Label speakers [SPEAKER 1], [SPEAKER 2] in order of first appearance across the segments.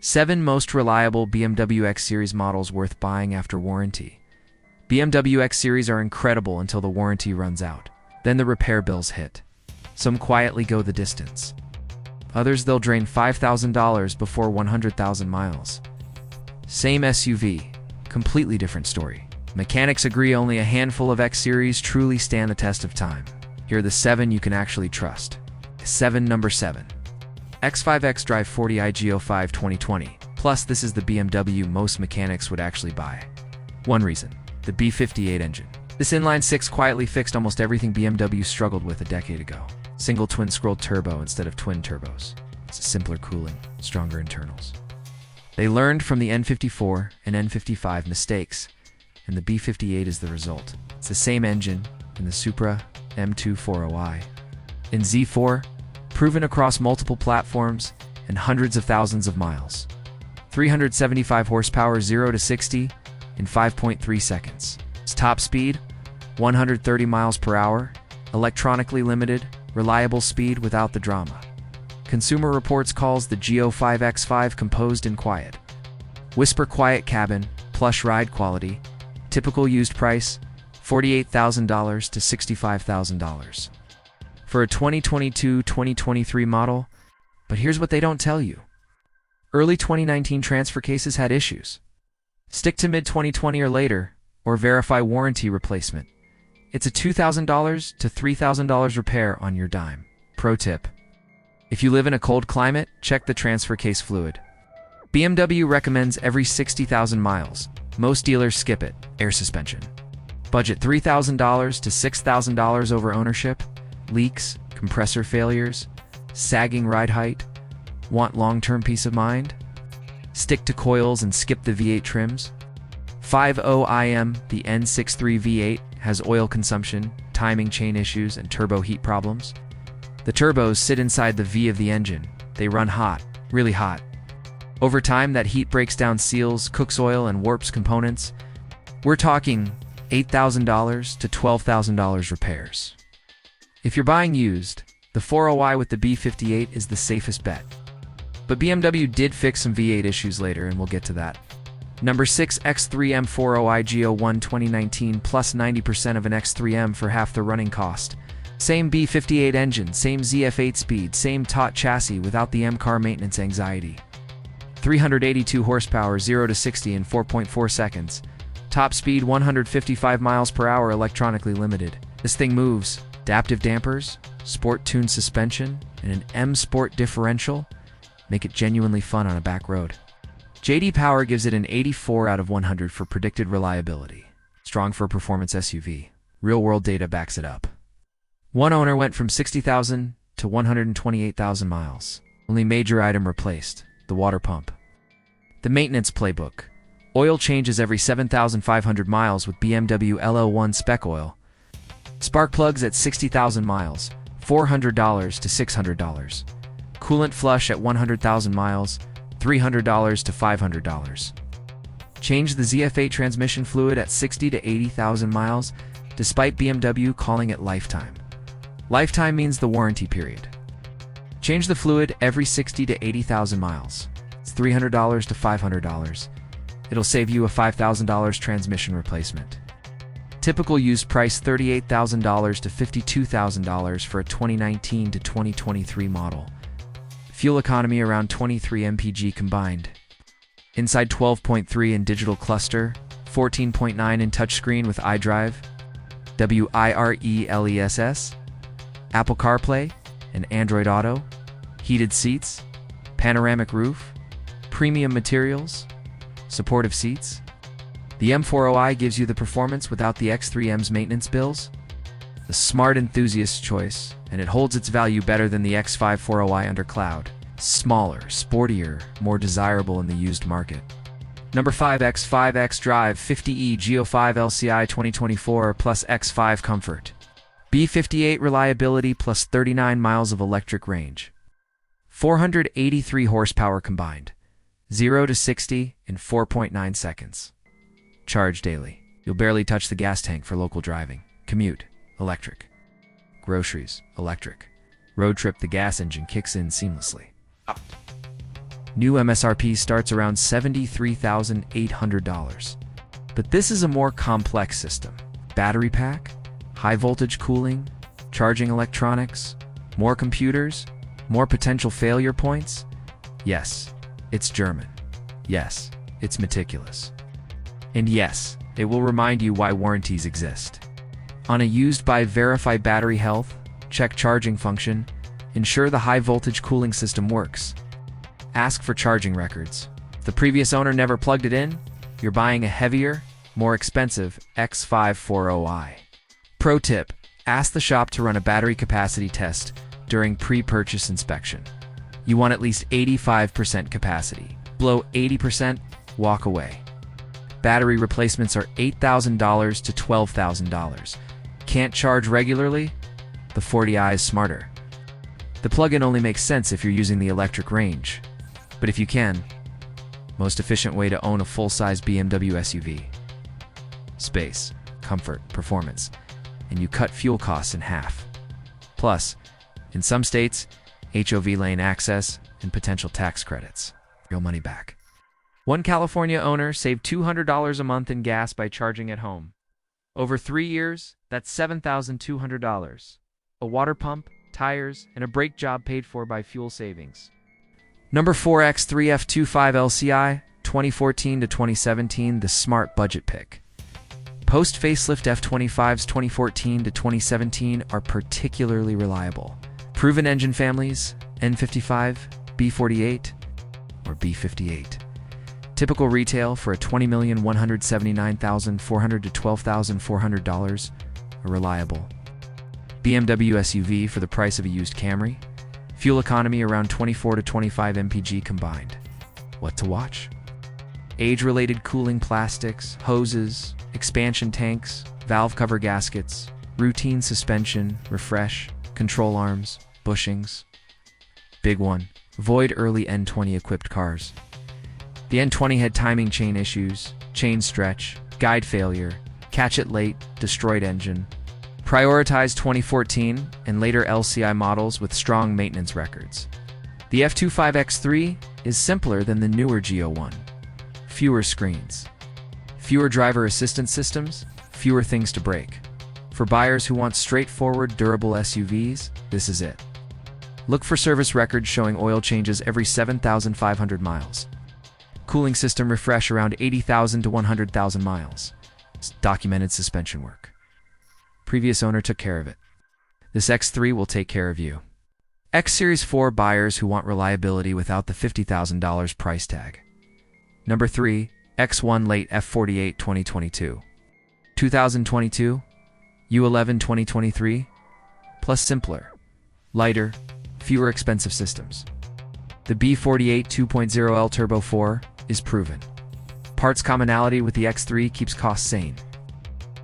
[SPEAKER 1] 7 most reliable BMW X Series models worth buying after warranty. BMW X Series are incredible until the warranty runs out. Then the repair bills hit. Some quietly go the distance. Others they'll drain $5,000 before 100,000 miles. Same SUV, completely different story. Mechanics agree only a handful of X Series truly stand the test of time. Here are the 7 you can actually trust. Number 7. X5 xDrive 40i Go5 2020. Plus, this is the BMW most mechanics would actually buy. One reason, the B58 engine. This inline-six quietly fixed almost everything BMW struggled with a decade ago. Single twin-scrolled turbo instead of twin turbos. It's a simpler cooling, stronger internals. They learned from the N54 and N55 mistakes, and the B58 is the result. It's the same engine in the Supra M2 40i. In Z4, proven across multiple platforms and hundreds of thousands of miles. 375 horsepower 0 to 60 in 5.3 seconds. Its top speed, 130 miles per hour, electronically limited, reliable speed without the drama. Consumer Reports calls the Go5 X5 composed and quiet. Whisper quiet cabin, plush ride quality, typical used price, $48,000 to $65,000. For a 2022-2023 model, but here's what they don't tell you. Early 2019 transfer cases had issues. Stick to mid-2020 or later, or verify warranty replacement. It's a $2,000 to $3,000 repair on your dime. Pro tip: if you live in a cold climate, check the transfer case fluid. BMW recommends every 60,000 miles. Most dealers skip it. Air suspension. Budget $3,000 to $6,000 over ownership. Leaks, compressor failures, sagging ride height. Want long-term peace of mind? Stick to coils and skip the V8 trims. 50im, the N63 V8, has oil consumption, timing chain issues, and turbo heat problems. The turbos sit inside the V of the engine. They run hot, really hot. Over time, that heat breaks down seals, cooks oil, and warps components. We're talking $8,000 to $12,000 repairs. If you're buying used, the 40i with the B58 is the safest bet. But BMW did fix some V8 issues later, and we'll get to that. Number 6, X3M 40i Go1 2019 plus 90% of an X3M for half the running cost. Same B58 engine, same ZF8 speed, same taut chassis without the M-car maintenance anxiety. 382 horsepower 0 to 60 in 4.4 seconds. Top speed 155 miles per hour electronically limited. This thing moves. Adaptive dampers, sport-tuned suspension, and an M Sport differential make it genuinely fun on a back road. J.D. Power gives it an 84 out of 100 for predicted reliability. Strong for a performance SUV. Real-world data backs it up. One owner went from 60,000 to 128,000 miles. Only major item replaced, the water pump. The maintenance playbook. Oil changes every 7,500 miles with BMW LL1 spec oil. Spark plugs at 60,000 miles, $400 to $600. Coolant flush at 100,000 miles, $300 to $500. Change the ZF8 transmission fluid at 60 to 80,000 miles, despite BMW calling it lifetime. Lifetime means the warranty period. Change the fluid every 60 to 80,000 miles. It's $300 to $500. It'll save you a $5,000 transmission replacement. Typical used price $38,000 to $52,000 for a 2019 to 2023 model. Fuel economy around 23 mpg combined. Inside 12.3 in digital cluster, 14.9 in touchscreen with iDrive, wireless, Apple CarPlay, and Android Auto, heated seats, panoramic roof, premium materials, supportive seats. The M40i gives you the performance without the X3M's maintenance bills. The smart enthusiast's choice, and it holds its value better than the X5 40i under cloud. Smaller, sportier, more desirable in the used market. Number 5, X5 xDrive 50e Go5 LCI 2024 plus X5 Comfort. B58 reliability plus 39 miles of electric range. 483 horsepower combined. 0 to 60 in 4.9 seconds. Charge daily. You'll barely touch the gas tank for local driving. Commute, electric. Groceries, electric. Road trip, the gas engine kicks in seamlessly. New MSRP starts around $73,800. But this is a more complex system. Battery pack, high voltage cooling, charging electronics, more computers, more potential failure points. Yes, it's German. Yes, it's meticulous. And yes, it will remind you why warranties exist. On a used by verify battery health, check charging function, ensure the high voltage cooling system works. Ask for charging records. If the previous owner never plugged it in, you're buying a heavier, more expensive X540i. Pro tip, ask the shop to run a battery capacity test during pre-purchase inspection. You want at least 85% capacity. Below 80%, walk away. Battery replacements are $8,000 to $12,000. Can't charge regularly? The 40i is smarter. The plug-in only makes sense if you're using the electric range. But if you can, most efficient way to own a full-size BMW SUV. Space, comfort, performance, and you cut fuel costs in half. Plus, in some states, HOV lane access and potential tax credits. Real money back. One California owner saved $200 a month in gas by charging at home. Over 3 years, that's $7,200. A water pump, tires, and a brake job paid for by fuel savings. Number 4 X3 F25 LCI, 2014 to 2017, the smart budget pick. Post-facelift F25s 2014 to 2017 are particularly reliable. Proven engine families, N55, B48, or B58. Typical retail for a $20,179,400 to $12,400 are reliable. BMW SUV for the price of a used Camry. Fuel economy around 24 to 25 mpg combined. What to watch? Age-related cooling plastics, hoses, expansion tanks, valve cover gaskets, routine suspension, refresh, control arms, bushings. Big one, avoid early N20 equipped cars. The N20 had timing chain issues, chain stretch, guide failure, catch it late, destroyed engine. Prioritize 2014 and later LCI models with strong maintenance records. The F25X3 is simpler than the newer Go1. Fewer screens. Fewer driver assistance systems, fewer things to break. For buyers who want straightforward, durable SUVs, this is it. Look for service records showing oil changes every 7,500 miles. Cooling system refresh around 80,000 to 100,000 miles. Documented suspension work. Previous owner took care of it. This X3 will take care of you. X Series 4 buyers who want reliability without the $50,000 price tag. Number 3, X1 Late F48 2022. 2022, U11 2023, plus simpler, lighter, fewer expensive systems. The B48 2.0L Turbo 4 is proven. Parts commonality with the X3 keeps costs sane.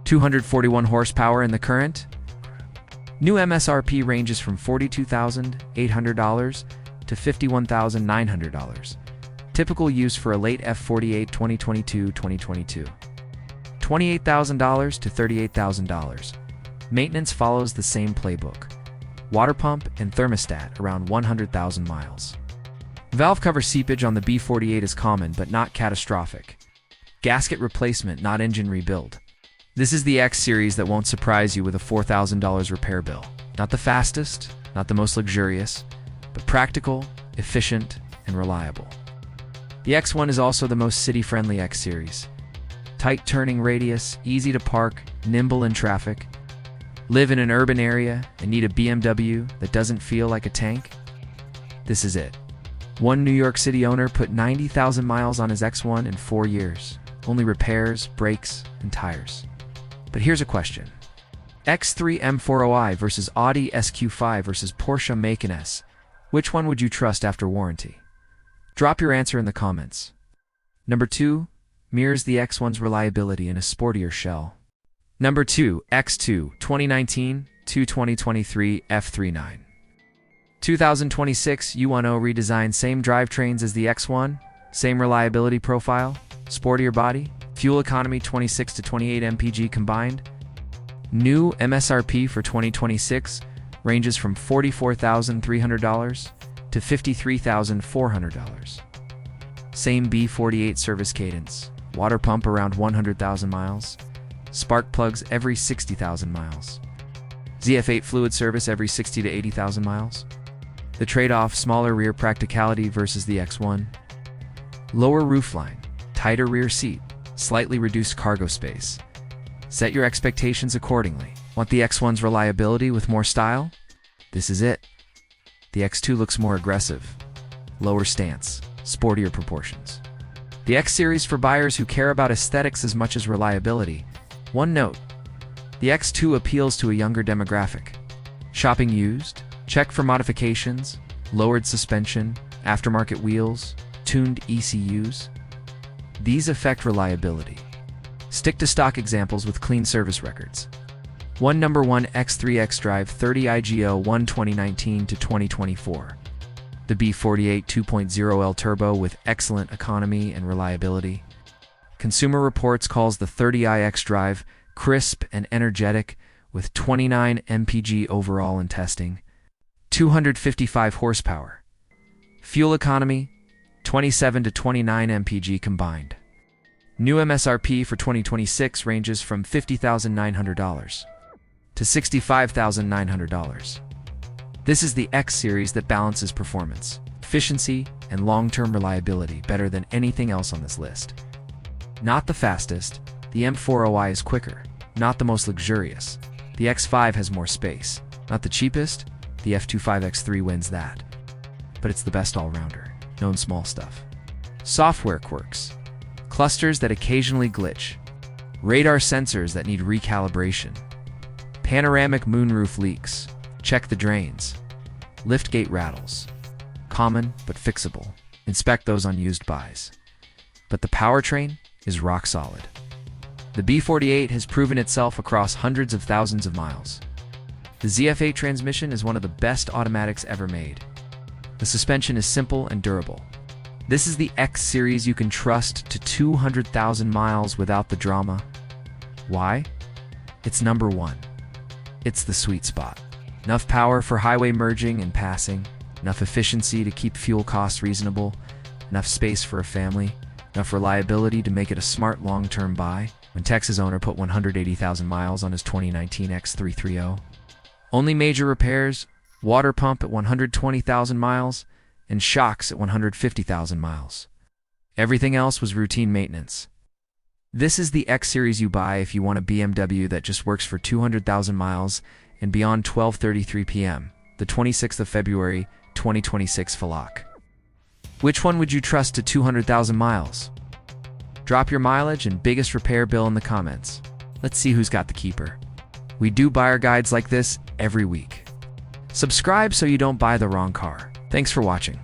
[SPEAKER 1] 241 horsepower in the current. New MSRP ranges from $42,800 to $51,900. Typical use for a late F48 2022-2022. $28,000 to $38,000. Maintenance follows the same playbook. Water pump and thermostat around 100,000 miles. Valve cover seepage on the B48 is common but not catastrophic. Gasket replacement, not engine rebuild. This is the X series that won't surprise you with a $4,000 repair bill. Not the fastest, not the most luxurious, but practical, efficient, and reliable. The X1 is also the most city-friendly X series. Tight turning radius, easy to park, nimble in traffic. Live in an urban area and need a BMW that doesn't feel like a tank? This is it. One New York City owner put 90,000 miles on his X1 in 4 years. Only repairs, brakes, and tires. But here's a question. X3 M40i versus Audi SQ5 versus Porsche Macan S. Which one would you trust after warranty? Drop your answer in the comments. Number 2, mirrors the X1's reliability in a sportier shell. Number 2, X2 2019 to 2023 F39. 2026 U10 redesign, same drivetrains as the X1, same reliability profile, sportier body, fuel economy 26 to 28 mpg combined. New MSRP for 2026 ranges from $44,300 to $53,400. Same B48 service cadence. Water pump around 100,000 miles. Spark plugs every 60,000 miles. ZF8 fluid service every 60 to 80,000 miles. The trade-off: smaller rear practicality versus the X1. Lower roofline, tighter rear seat, slightly reduced cargo space. Set your expectations accordingly. Want the X1's reliability with more style? This is it. The X2 looks more aggressive. Lower stance, sportier proportions. The X Series for buyers who care about aesthetics as much as reliability. One note: the X2 appeals to a younger demographic. Shopping used? Check for modifications, lowered suspension, aftermarket wheels, tuned ECUs. These affect reliability. Stick to stock examples with clean service records. Number 1 X3 xDrive 30 IGO 1 2019 to 2024. The B48 2.0L Turbo with excellent economy and reliability. Consumer Reports calls the 30i xDrive crisp and energetic with 29 mpg overall in testing. 255 horsepower. Fuel economy, 27 to 29 mpg combined. New MSRP for 2026 ranges from $50,900 to $65,900. This is the X Series that balances performance, efficiency, and long-term reliability better than anything else on this list. Not the fastest, the M40i is quicker. Not the most luxurious, the X5 has more space. Not the cheapest, the F25X3 wins that. But it's the best all-rounder, known small stuff. Software quirks. Clusters that occasionally glitch. Radar sensors that need recalibration. Panoramic moonroof leaks. Check the drains. Liftgate rattles. Common, but fixable. Inspect those on used buys. But the powertrain is rock solid. The B48 has proven itself across hundreds of thousands of miles. The ZF8 transmission is one of the best automatics ever made. The suspension is simple and durable. This is the X Series you can trust to 200,000 miles without the drama. Why? It's number 1. It's the sweet spot. Enough power for highway merging and passing, enough efficiency to keep fuel costs reasonable, enough space for a family, enough reliability to make it a smart long-term buy. When Texas owner put 180,000 miles on his 2019 X330. Only major repairs: water pump at 120,000 miles and shocks at 150,000 miles. Everything else was routine maintenance. This is the X Series you buy if you want a BMW that just works for 200,000 miles and beyond. 12:33 p.m., the 26th of February, 2026 Falak. Which one would you trust to 200,000 miles? Drop your mileage and biggest repair bill in the comments. Let's see who's got the keeper. We do buyer guides like this every week. Subscribe so you don't buy the wrong car. Thanks for watching.